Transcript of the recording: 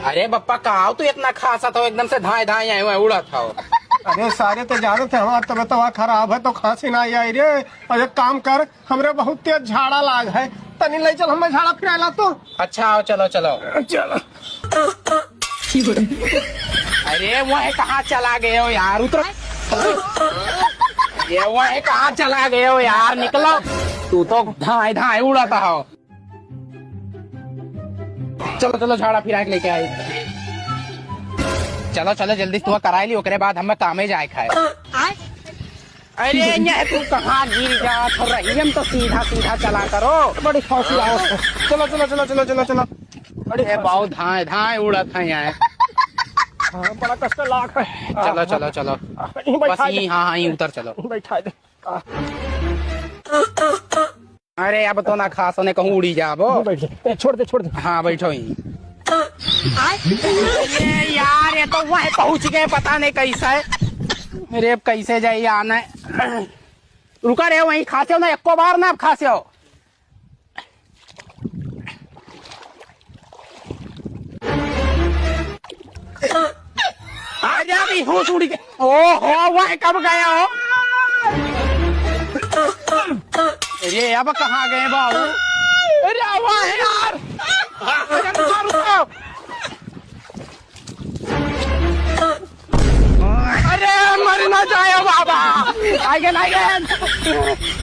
अरे बप्पा कहा तू इतना खासा था एकदम से धाए धाए आए हुए उड़ा था। अरे सारे तो जाने थे हमारा तबियत खराब है तो खांसी ना आई रे। और एक काम कर, हमरे बहुत तेज झाड़ा लाग है, तनी ले चल हमें झाड़ा फिराला तो। अच्छा आओ चलो चलो चलो। अरे वह कहाँ चला गए हो यार, उतर। ये वह कहाँ चला गए हो यार, निकलो। तू तो धाए धाए उड़ाता हो। चलो चलो झाड़ा फिरा के लेके आई। चलो चलो जल्दी तू कराई ली, ओकरे बाद हमें कामे जाए खाए। अरे ये तू कहाँ गिर जा रही, हम तो सीधा सीधा चला करो। बड़ी खांसी आओ। चलो चलो चलो चलो चलो चलो। अरे बहुत धाए धाए उड़ा था यहाँ। हाँ, बड़ा कष्ट लाग है। चलो चलो चलो बस यही, हाँ हाँ उतर चलो। बैठा दे। अरे अब तो ना खास होने कहूँ उड़ी जा वो। छोड़ दे छोड़ दे। हाँ बैठो ही। ये यार ये तो वह पहुंच गए, पता नहीं कैसा है। मेरे अब कैसे जाइए आना है। रुका रहे वहीं खासे हो ना, एको बार ना अब खासे हो। आजा भी होश उड़ गए। ओहो वह कब गया हो। अरे अब कहाँ गए बाबू। अरे वाह यार, अरे रुको। अरे मर ना जाए बाबा, आगे ना आगे।